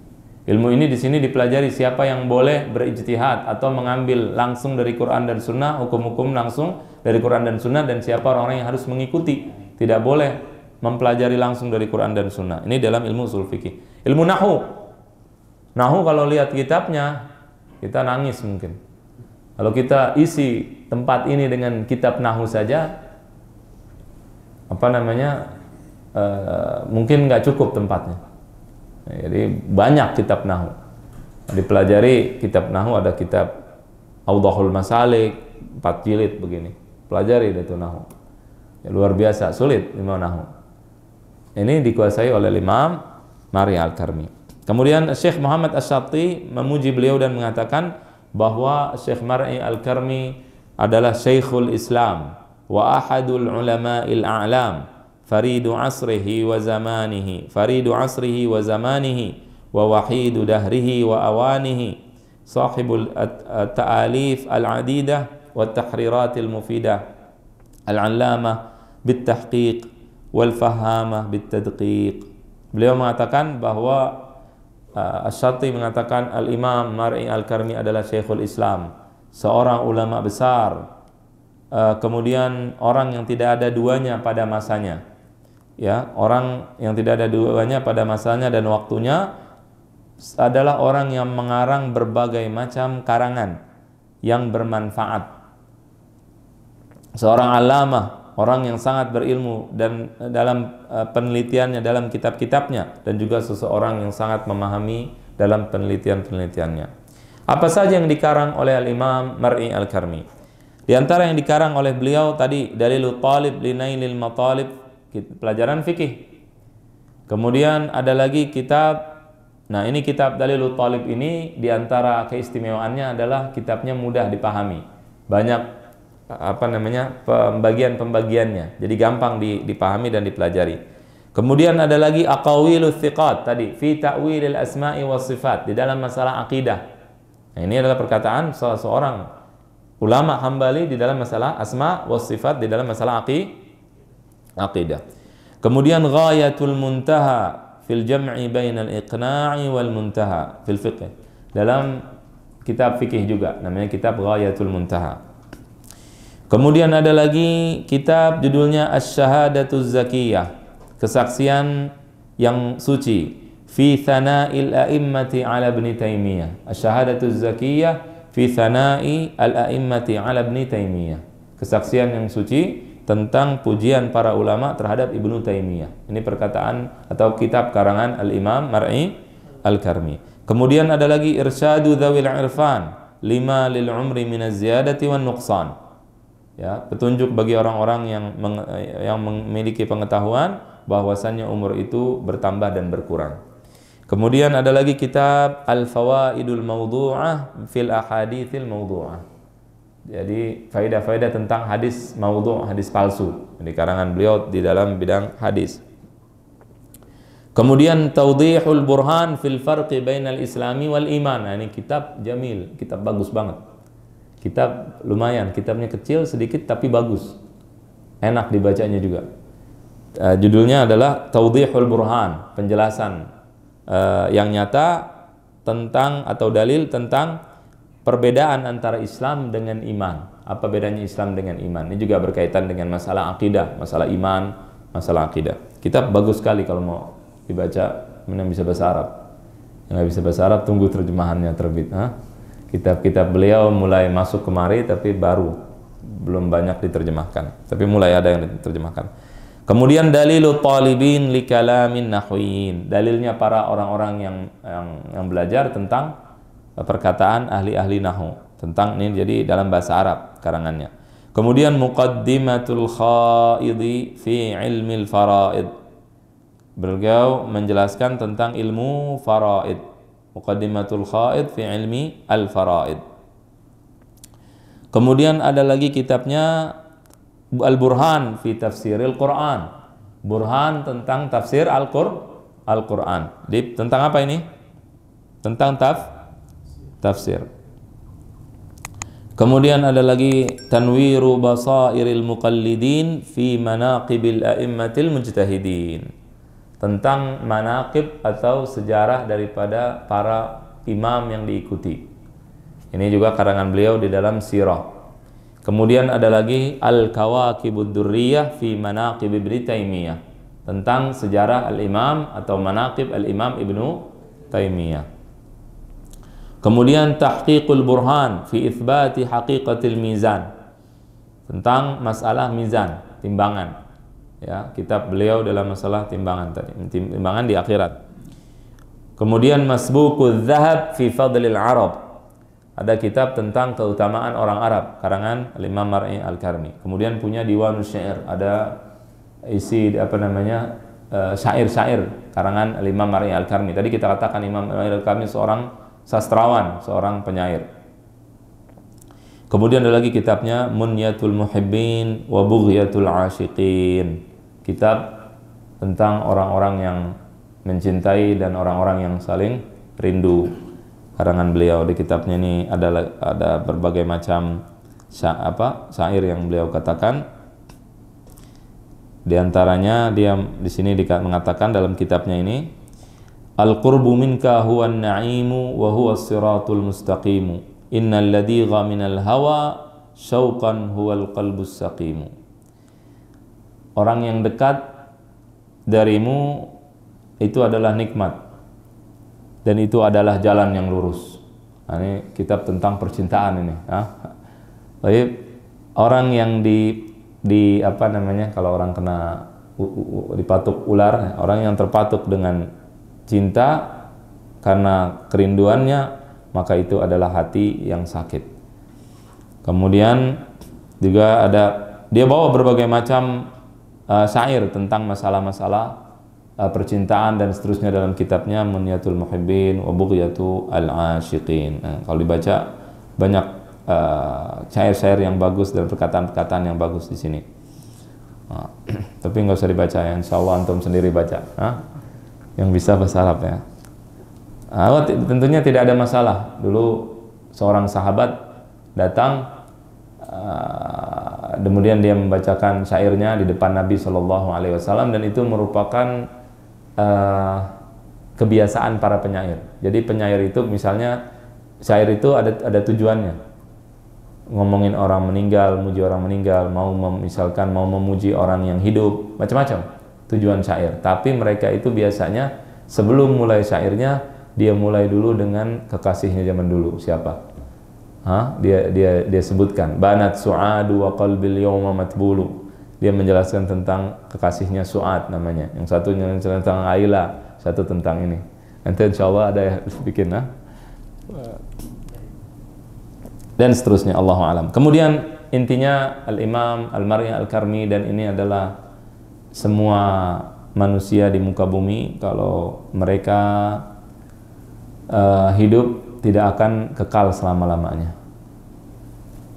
Ilmu ini di sini dipelajari siapa yang boleh berijtihad atau mengambil langsung dari Quran dan Sunnah, hukum-hukum langsung dari Quran dan Sunnah, dan siapa orang-orang yang harus mengikuti. Tidak boleh mempelajari langsung dari Quran dan Sunnah. Ini dalam ilmu usul fikih. Ilmu nahu kalau lihat kitabnya kita nangis mungkin. Kalau kita isi tempat ini dengan kitab nahwu saja, mungkin nggak cukup tempatnya. Jadi banyak kitab nahwu. Dipelajari kitab nahwu, ada kitab Awdahul Masalik 4 jilid begini. Pelajari itu nahwu. Ya, luar biasa sulit ilmu nahwu. Ini dikuasai oleh Imam Mar'i Al-Karmi. Kemudian Syekh Muhammad Asy-Syati memuji beliau dan mengatakan bahwa Syekh Mar'i Al-Karmi adalah Syekhul Islam wa ahadul ulama'il a'lam, faridu asrihi wa zamanihi, wa wahidu dahrihi wa awanihi, sahibul ta'alif al-adidah wa tahriratil mufidah, al-allamah bit-tahqiq wal fahamah bit-tadqiq. Beliau mengatakan bahwa Asy-Syati mengatakan Al-Imam Mar'i Al-Karmi adalah Syekhul Islam, seorang ulama besar, kemudian orang yang tidak ada duanya pada masanya, ya, orang yang tidak ada duanya pada masanya dan waktunya, adalah orang yang mengarang berbagai macam karangan yang bermanfaat, seorang alamah, orang yang sangat berilmu dan dalam penelitiannya, dalam kitab-kitabnya, dan juga seseorang yang sangat memahami dalam penelitian-penelitiannya. Apa saja yang dikarang oleh Al-Imam Mar'i Al-Karmi? Di antara yang dikarang oleh beliau tadi, Dalilul Talib li Nailil Matalib, pelajaran fikih. Kemudian ada lagi kitab, nah ini kitab Dalilul Talib ini, di antara keistimewaannya adalah kitabnya mudah dipahami. Banyak pembagian-pembagiannya, jadi gampang dipahami dan dipelajari. Kemudian ada lagi Aqawilus Thiqat tadi, fi ta'wilil asma'i was sifat, di dalam masalah akidah. Nah, ini adalah perkataan salah seorang ulama Hambali di dalam masalah asma was sifat, di dalam masalah akidah. Kemudian Ghayatul Muntaha fil jam'i bainal iqna'i wal muntaha fil fiqh, dalam kitab fikih juga, namanya kitab Ghayatul Muntaha. Kemudian ada lagi kitab judulnya Asy-Syahadatuz Zakiyah, kesaksian yang suci, fi thana'il a'immati 'ala Ibnu Taimiyah. Asy-Syahadatuz Zakiyah fi thana'i al-a'immati 'ala Ibnu Taimiyah. Kesaksian yang suci tentang pujian para ulama terhadap Ibnu Taimiyah. Ini perkataan atau kitab karangan Al-Imam Mar'i Al-Karmi. Kemudian ada lagi Irsyadu Dzawil Irfan lima lil umri minaz ziyadati wan nuqsan. Ya, petunjuk bagi orang-orang yang memiliki pengetahuan bahwasannya umur itu bertambah dan berkurang. Kemudian ada lagi kitab Al-Fawaidul Mawdu'ah fil Ahaditsil Mawdu'ah. Jadi faedah-faedah tentang hadis maudhu', hadis palsu, di karangan beliau di dalam bidang hadis. Kemudian Tawdihul Burhan fil Farqi Bainal Islami wal Iman. Nah, ini kitab jamil, kitab bagus banget. Kitab lumayan, kitabnya kecil sedikit tapi bagus, enak dibacanya juga. Judulnya adalah Tawdihul Burhan, penjelasan yang nyata tentang atau dalil tentang perbedaan antara Islam dengan iman. Apa bedanya Islam dengan iman? Ini juga berkaitan dengan masalah akidah, masalah iman, masalah akidah. Kitab bagus sekali kalau mau dibaca, yang bisa bahasa Arab. Yang nggak bisa bahasa Arab tunggu terjemahannya terbit. Kitab-kitab beliau mulai masuk kemari tapi baru, belum banyak diterjemahkan, tapi mulai ada yang diterjemahkan. Kemudian Dalilul Talibin li Kalamin Nahwiyin, dalilnya para orang-orang yang belajar tentang perkataan ahli-ahli nahwu, tentang ini, jadi dalam bahasa Arab karangannya. Kemudian Muqaddimatul Khaidi fi Ilmil Faraid, beliau menjelaskan tentang ilmu faraid. Muqaddimatul Khaid fi ilmi al-faraid. Kemudian ada lagi kitabnya Al-Burhan fi tafsiril Quran, burhan tentang tafsir Al-Quran. Tentang apa ini? Tentang tafsir. Kemudian ada lagi Tanwiru Basairil Muqallidin fi Manaqibil A'immatil Mujtahidin, tentang manaqib atau sejarah daripada para imam yang diikuti. Ini juga karangan beliau di dalam sirah. Kemudian ada lagi Al-Kawakibud Durriyah fi Manaqib Ibnu Taimiyah, tentang sejarah al-imam atau manaqib al-imam Ibnu Taimiyah. Kemudian Tahqiqul Burhan fi itsbati haqiqatil mizan, tentang masalah mizan, timbangan. Ya, kitab beliau dalam masalah timbangan tadi, timbangan di akhirat. Kemudian Masbuqul Dzahab fi Fadlil Arab, ada kitab tentang keutamaan orang Arab, karangan Imam Mar'i Al-Karmi. Kemudian punya Diwanus Syair, ada isi syair-syair karangan Imam Mar'i Al-Karmi. Tadi kita katakan Imam Mar'i Al-Karmi seorang sastrawan, seorang penyair. Kemudian ada lagi kitabnya Munyatul Muhibbin wa Bughyatul Ashiqin, kitab tentang orang-orang yang mencintai dan orang-orang yang saling rindu, karangan beliau. Di kitabnya ini ada berbagai macam syair yang beliau katakan. Di antaranya dia di sini mengatakan dalam kitabnya ini, Al-qurbu minka huwa an-na'imu wa huwa as-siratul mustaqimu. Innal ladhigha minal hawa syauqan huwal qalbus saqimu. Orang yang dekat darimu itu adalah nikmat, dan itu adalah jalan yang lurus. Nah, ini kitab tentang percintaan ini. Baik, orang yang kalau orang kena dipatuk ular, orang yang terpatuk dengan cinta karena kerinduannya, maka itu adalah hati yang sakit. Kemudian juga dia bawa berbagai macam syair tentang masalah-masalah percintaan dan seterusnya dalam kitabnya Munyatul Muhibbin wa Bughyatul Ashiqin. Nah, kalau dibaca banyak syair-syair yang bagus dan perkataan-perkataan yang bagus di sini. Tapi nggak usah dibaca ya, insyaallah antum sendiri baca. Yang bisa bahasa Arab ya. Tentunya tidak ada masalah. Dulu seorang sahabat datang, kemudian dia membacakan syairnya di depan Nabi Shallallahu Alaihi Wasallam, dan itu merupakan kebiasaan para penyair. Jadi penyair itu misalnya syair itu ada tujuannya, ngomongin orang meninggal, muji orang meninggal, misalkan mau memuji orang yang hidup, macam-macam tujuan syair. Tapi mereka itu biasanya sebelum mulai syairnya dia mulai dulu dengan kekasihnya zaman dulu. Siapa? Dia sebutkan banat su'adu wa qalbil yawma matbulu. Dia menjelaskan tentang kekasihnya Su'ad namanya. Yang satu menjelaskan tentang Aila, satu tentang ini. Nanti insyaallah ada yang bikin dan seterusnya, Allahu a'lam. Kemudian intinya Al-Imam Al-Mar'i Al-Karmi, dan ini adalah semua manusia di muka bumi, kalau mereka hidup tidak akan kekal selama-lamanya.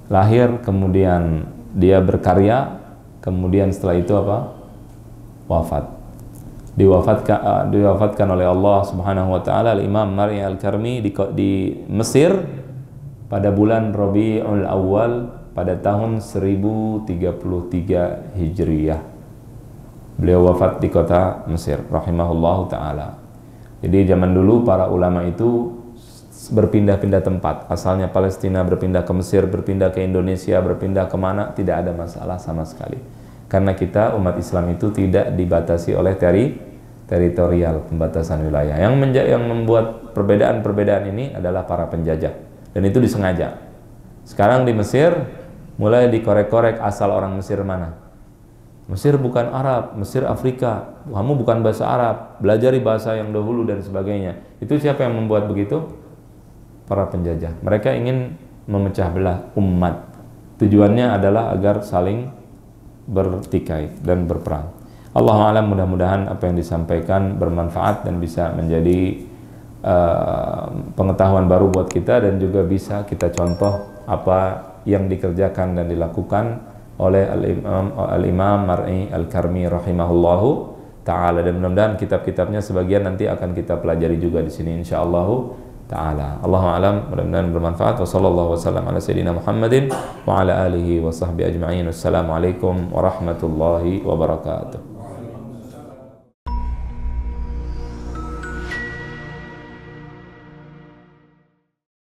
Lahir, kemudian dia berkarya, kemudian setelah itu wafat. Diwafatkan oleh Allah Subhanahu wa taala Al-Imam Mar'i Al-Karmi di Mesir pada bulan Rabiul Awal pada tahun 1033 Hijriyah. Beliau wafat di kota Mesir rahimahullahu ta'ala. Jadi zaman dulu para ulama itu berpindah-pindah tempat. Asalnya Palestina, berpindah ke Mesir, berpindah ke Indonesia, berpindah kemana, tidak ada masalah sama sekali. Karena kita umat Islam itu tidak dibatasi oleh teritorial, pembatasan wilayah. Yang membuat perbedaan-perbedaan ini adalah para penjajah, dan itu disengaja. Sekarang di Mesir mulai dikorek-korek asal orang Mesir mana. Mesir bukan Arab, Mesir Afrika, kamu bukan bahasa Arab, belajari bahasa yang dahulu dan sebagainya. Itu siapa yang membuat begitu? Para penjajah. Mereka ingin memecah belah umat. Tujuannya adalah agar saling bertikai dan berperang. Allahu a'lam, mudah-mudahan apa yang disampaikan bermanfaat dan bisa menjadi pengetahuan baru buat kita, dan juga bisa kita contoh apa yang dikerjakan dan dilakukan oleh Al-Imam Mar'i Al-Karmi rahimahullahu ta'ala. Dan mudah-mudahan kitab-kitabnya sebagian nanti akan kita pelajari juga di sini insyaallah ta'ala. Allahu a'lam, mudah-mudahan bermanfaat. Wa sallallahu wasallam ala sayyidina Muhammadin wa ala alihi wa sahbihi ajma'in. Wassalamualaikum warahmatullahi wabarakatuh.